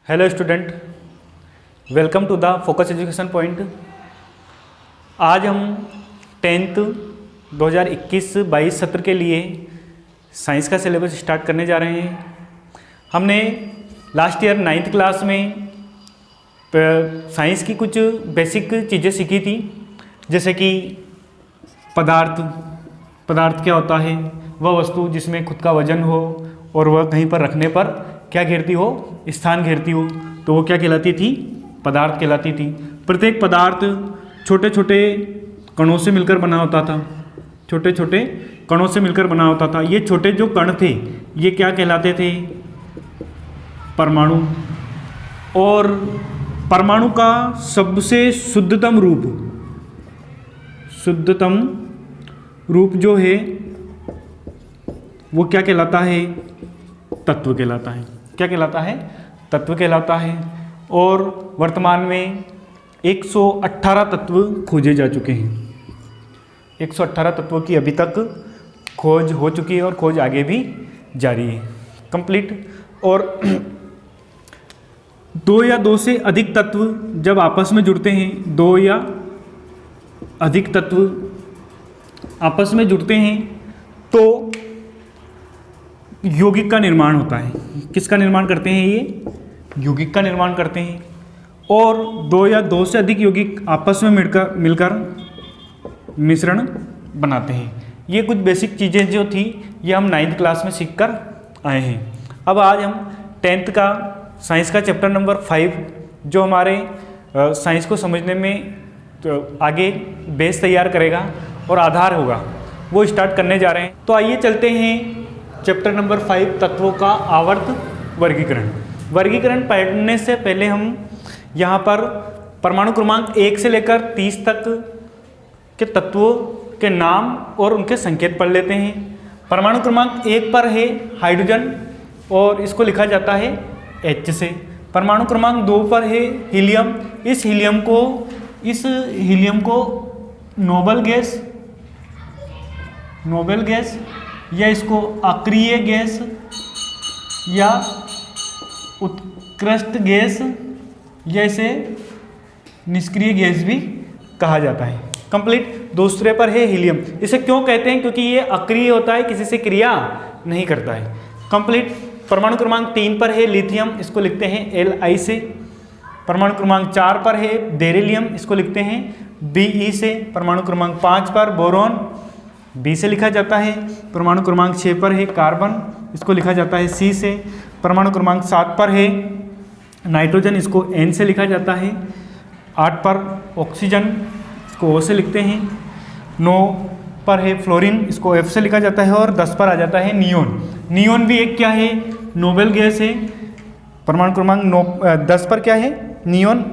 Hello student, welcome to the Focus Education Point. आज हम 10th 2021-22 सत्र के लिए साइंस का सिलेबस स्टार्ट करने जा रहे हैं। हमने लास्ट ईयर 9th क्लास में साइंस की कुछ बेसिक चीज़ें सीखी थी, जैसे कि पदार्थ क्या होता है, वह वस्तु जिसमें खुद का वजन हो और वह कहीं पर रखने पर क्या घेरती हो, स्थान घेरती हो, तो वो क्या कहलाती थी, पदार्थ कहलाती थी। प्रत्येक पदार्थ छोटे छोटे कणों से मिलकर बना होता था, छोटे छोटे कणों से मिलकर बना होता था। ये छोटे जो कण थे ये क्या कहलाते थे, परमाणु। और परमाणु का सबसे शुद्धतम रूप जो है वो क्या कहलाता है, तत्व कहलाता है। क्या कहलाता है, तत्व कहलाता है। और वर्तमान में 118 तत्व खोजे जा चुके हैं। 118 तत्वों की अभी तक खोज हो चुकी है और खोज आगे भी जारी है, कंप्लीट। और 2 या 2 से अधिक तत्व जब आपस में जुड़ते हैं, 2 या अधिक तत्व आपस में जुड़ते हैं तो यौगिक का निर्माण होता है। किसका निर्माण करते हैं, ये यौगिक का निर्माण करते हैं। और 2 या 2 से अधिक यौगिक आपस में मिलकर मिश्रण बनाते हैं। ये कुछ बेसिक चीज़ें जो थी ये हम 9th क्लास में सीख कर आए हैं। अब आज हम 10th का साइंस का चैप्टर नंबर 5 जो हमारे साइंस को समझने में तो आगे बेस तैयार करेगा और आधार होगा, वो स्टार्ट करने जा रहे हैं। तो आइए चलते हैं चैप्टर नंबर 5, तत्वों का आवर्त वर्गीकरण। वर्गीकरण पढ़ने से पहले हम यहाँ पर परमाणु क्रमांक 1 से लेकर 30 तक के तत्वों के नाम और उनके संकेत पढ़ लेते हैं। परमाणु क्रमांक 1 पर है हाइड्रोजन और इसको लिखा जाता है H से। परमाणु क्रमांक 2 पर है हीलियम। इस हीलियम को नोबल गैस या इसको अक्रिय गैस या उत्कृष्ट गैस या इसे निष्क्रिय गैस भी कहा जाता है, कंप्लीट। दूसरे पर है हीलियम। इसे क्यों कहते हैं, क्योंकि ये अक्रिय होता है, किसी से क्रिया नहीं करता है, कंप्लीट। परमाणु क्रमांक 3 पर है लिथियम, इसको लिखते हैं Li से। परमाणु क्रमांक 4 पर है बेरिलियम, इसको लिखते हैं Be से। परमाणु क्रमांक 5 पर बोरॉन, B से लिखा जाता है। परमाणु क्रमांक 6 पर है कार्बन, इसको लिखा जाता है C से। परमाणु क्रमांक 7 पर है नाइट्रोजन, इसको N से लिखा जाता है। 8 पर ऑक्सीजन, इसको O से लिखते हैं। 9 पर है फ्लोरीन, इसको F से लिखा जाता है। और 10 पर आ जाता है नियोन। नियोन भी एक क्या है, नोबेल गैस है। परमाणु क्रमांक 10 पर क्या है, नियोन।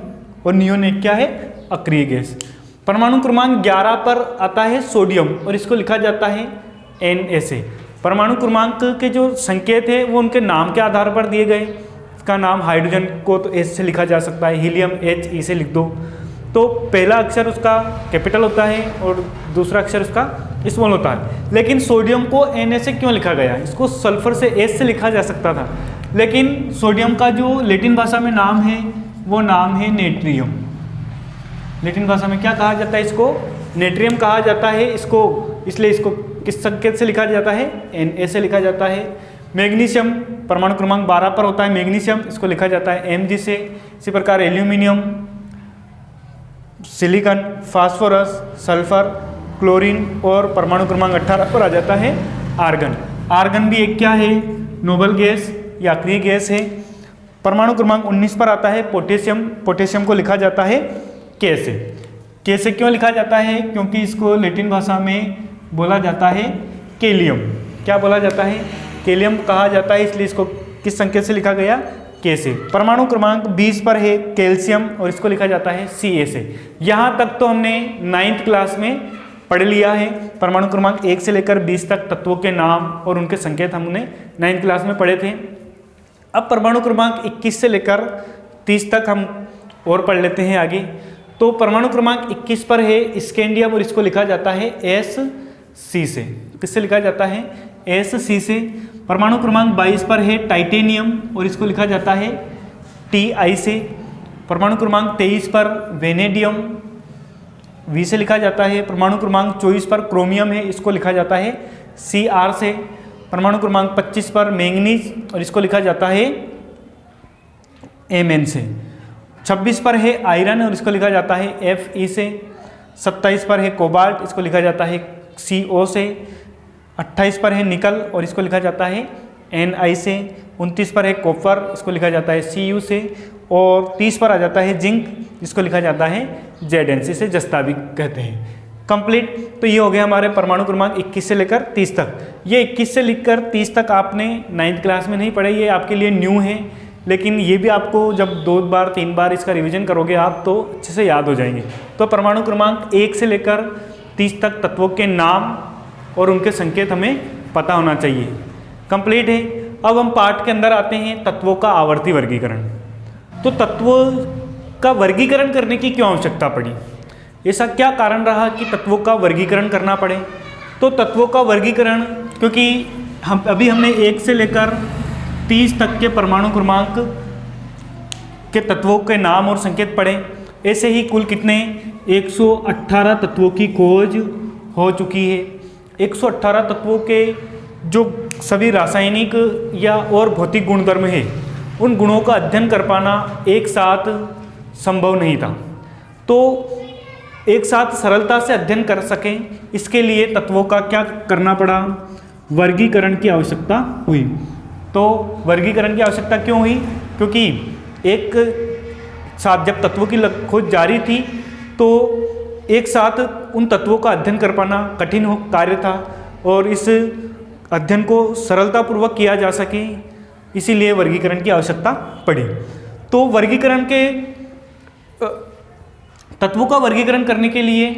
और नियोन एक क्या है, अक्रिय गैस। परमाणु क्रमांक 11 पर आता है सोडियम और इसको लिखा जाता है Na से। परमाणु क्रमांक के जो संकेत है वो उनके नाम के आधार पर दिए गए। इसका नाम हाइड्रोजन को तो S से लिखा जा सकता है, हीलियम He से लिख दो। तो पहला अक्षर उसका कैपिटल होता है और दूसरा अक्षर उसका स्मॉल होता है। लेकिन सोडियम को Na से क्यों लिखा गया, इसको सल्फर से S से लिखा जा सकता था, लेकिन सोडियम का जो लैटिन भाषा में नाम है वो नाम है नेट्रियम। लैटिन भाषा में क्या कहा जाता है, इसको नेट्रियम कहा जाता है। इसलिए इसको किस संकेत से लिखा जाता है, Na से लिखा जाता है। मैग्नीशियम परमाणु क्रमांक 12 पर होता है मैग्नीशियम, इसको लिखा जाता है Mg से। इसी प्रकार aluminium, silicon, phosphorus, sulphur, chlorine. और परमाणु क्रमांक 18 पर आ जाता है आर्गन। आर्गन भी एक क्या है, नोबल गैस या अक्रिय गैस है। परमाणु क्रमांक 19 पर आता है पोटेशियम। पोटेशियम को लिखा जाता है K से। K से क्यों लिखा जाता है, क्योंकि इसको लैटिन भाषा में बोला जाता है केलियम। क्या बोला जाता है, केलियम कहा जाता है, इसलिए इसको किस संकेत से लिखा गया, K से। परमाणु क्रमांक 20 पर है कैल्शियम और इसको लिखा जाता है Ca से। यहाँ तक तो हमने 9th क्लास में पढ़ लिया है। परमाणु क्रमांक 1 से लेकर 20 तक तत्वों के नाम और उनके संकेत हमने 9th क्लास में पढ़े थे। अब परमाणु क्रमांक 21 से लेकर 30 तक हम और पढ़ लेते हैं आगे। तो परमाणु क्रमांक 21 पर है स्कैंडियम और इसको लिखा जाता है Sc से। किससे लिखा जाता है, Sc से। परमाणु क्रमांक 22 पर है टाइटेनियम और इसको लिखा जाता है Ti से। परमाणु क्रमांक 23 पर वेनेडियम V से लिखा जाता है। परमाणु क्रमांक 24 पर क्रोमियम है, इसको लिखा जाता है Cr से। परमाणु क्रमांक 25 पर मैंगनीज और इसको लिखा जाता है Mn से। 26 पर है आयरन और इसको लिखा जाता है Fe से। 27 पर है कोबाल्ट, इसको लिखा जाता है Co से। 28 पर है निकल और इसको लिखा जाता है Ni से। 29 पर है कॉपर, इसको लिखा जाता है Cu से। और 30 पर आ जाता है जिंक, जिसको लिखा जाता है Zn से, इसे जस्ता भी कहते हैं। कंप्लीट। तो ये हो गया हमारे परमाणु क्रमांक 21 से लेकर 30 तक। ये 21 से लेकर 30 तक आपने 9th क्लास में नहीं पढ़े, ये आपके लिए न्यू है, लेकिन ये भी आपको जब 2 बार 3 बार इसका रिवीजन करोगे आप तो अच्छे से याद हो जाएंगे। तो परमाणु क्रमांक 1 से लेकर 30 तक तत्वों के नाम और उनके संकेत हमें पता होना चाहिए। कंप्लीट है। अब हम पाठ के अंदर आते हैं, तत्वों का आवर्ती वर्गीकरण। तो तत्वों का वर्गीकरण करने की क्यों आवश्यकता पड़ी? ऐसा क्या कारण रहा कि तत्वों का वर्गीकरण करना पड़े? तो तत्वों का वर्गीकरण, क्योंकि हमने 1 से लेकर 30 तक के परमाणु क्रमांक के तत्वों के नाम और संकेत पढ़े। ऐसे ही कुल कितने 118 तत्वों की खोज हो चुकी है। 118 तत्वों के जो सभी रासायनिक या और भौतिक गुणधर्म है, उन गुणों का अध्ययन कर पाना एक साथ संभव नहीं था। तो एक साथ सरलता से अध्ययन कर सकें, इसके लिए तत्वों का क्या करना पड़ा? वर्गीकरण की आवश्यकता हुई। तो वर्गीकरण की आवश्यकता क्यों हुई? क्योंकि एक साथ जब तत्वों की खोज जारी थी तो एक साथ उन तत्वों का अध्ययन कर पाना कठिन कार्य था, और इस अध्ययन को सरलतापूर्वक किया जा सके, इसीलिए वर्गीकरण की आवश्यकता पड़ी। तो वर्गीकरण के तत्वों का वर्गीकरण करने के लिए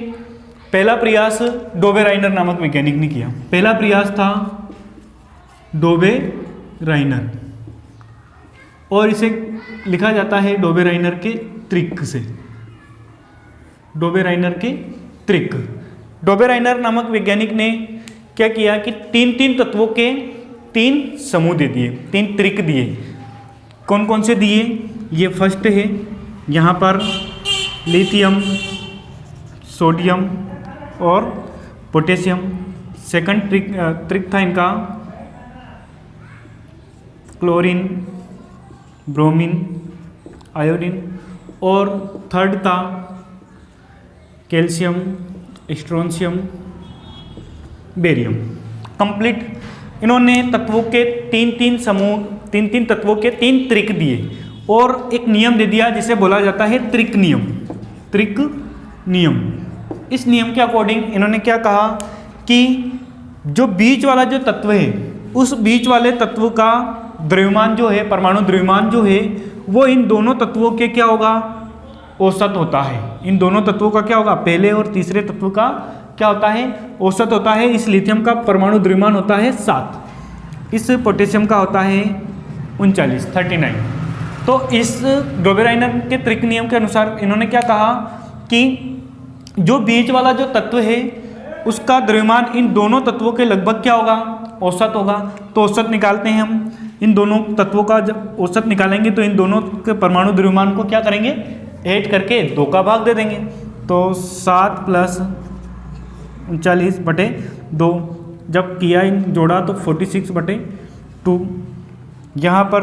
पहला प्रयास डोबे-राइनर नामक वैज्ञानिक ने किया। पहला प्रयास था डोबे-राइनर, और इसे लिखा जाता है डोबे-राइनर के त्रिक से। डोबे-राइनर के त्रिक। डोबे-राइनर नामक वैज्ञानिक ने क्या किया कि 3 तत्वों के 3 समूह दे दिए, 3 त्रिक दिए। कौन कौन से दिए? ये फर्स्ट है, यहाँ पर लिथियम, सोडियम और पोटेशियम। सेकंड त्रिक था इनका क्लोरीन, ब्रोमीन, आयोडीन। और थर्ड था कैल्शियम, स्ट्रोंशियम, बेरियम। कंप्लीट। इन्होंने तत्वों के 3 समूह, 3 तत्वों के 3 त्रिक दिए और एक नियम दे दिया जिसे बोला जाता है त्रिक नियम। त्रिक नियम। इस नियम के अकॉर्डिंग इन्होंने क्या कहा कि जो बीच वाला जो तत्व है, उस बीच वाले तत्व का द्रव्यमान जो है, परमाणु द्रव्यमान जो है, वो इन दोनों तत्वों के क्या होगा? औसत होता है। इन दोनों तत्वों का क्या होगा? पहले और तीसरे तत्व का क्या होता है? औसत होता है। इस लिथियम का परमाणु द्रव्यमान होता है 7, इस पोटेशियम का होता है 39। तो इस डोबे-राइनर के त्रिक नियम के अनुसार इन्होंने क्या कहा कि जो बीच वाला जो तत्व है उसका द्रव्यमान इन दोनों तत्वों के लगभग क्या होगा? औसत होगा। तो औसत निकालते हैं हम। इन दोनों तत्वों का जब औसत निकालेंगे तो इन दोनों के परमाणु द्रव्यमान को क्या करेंगे? ऐड करके 2 का भाग दे देंगे। तो 7 + 39/2 जब किया इन जोड़ा तो 46/2। यहाँ पर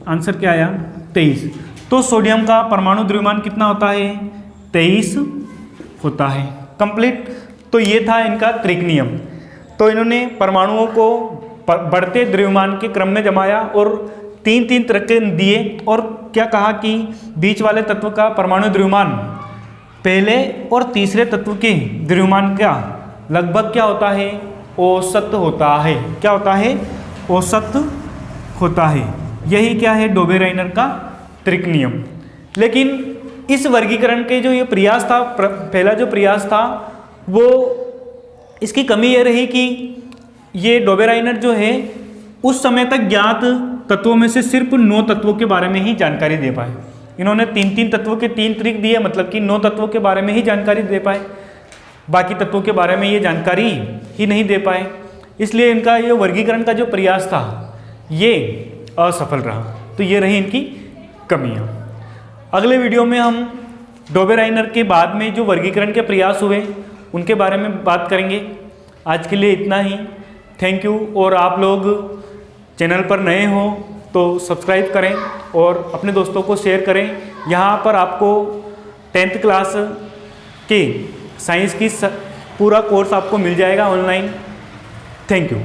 आंसर क्या आया? 23। तो सोडियम का परमाणु द्रव्यमान कितना होता है? 23 होता है। कंप्लीट। तो ये था इनका त्रिक नियम। तो इन्होंने परमाणुओं को बढ़ते द्रव्यमान के क्रम में जमाया और 3 तरह के दिए, और क्या कहा कि बीच वाले तत्व का परमाणु द्रव्यमान पहले और तीसरे तत्व के द्रव्यमान का लगभग क्या होता है? औसत होता है। क्या होता है? औसत होता है। यही क्या है? डोबे-राइनर का त्रिक नियम। लेकिन इस वर्गीकरण के जो ये प्रयास था, पहला जो प्रयास था, वो इसकी कमी ये रही कि ये डोबे-राइनर जो है उस समय तक ज्ञात तत्वों में से सिर्फ 9 तत्वों के बारे में ही जानकारी दे पाए। इन्होंने 3 तत्वों के 3 त्रिक दिए, मतलब कि 9 तत्वों के बारे में ही जानकारी दे पाए, बाकी तत्वों के बारे में ये जानकारी ही नहीं दे पाए। इसलिए इनका ये वर्गीकरण का जो प्रयास था ये असफल रहा। तो ये रही इनकी कमियां। अगले वीडियो में हम डोबेराइनर के बाद में जो वर्गीकरण के प्रयास हुए उनके बारे में बात करेंगे। आज के लिए इतना ही, थैंक यू। और आप लोग चैनल पर नए हो तो सब्सक्राइब करें और अपने दोस्तों को शेयर करें। यहाँ पर आपको 10th क्लास के साइंस की पूरा कोर्स आपको मिल जाएगा ऑनलाइन। Thank you.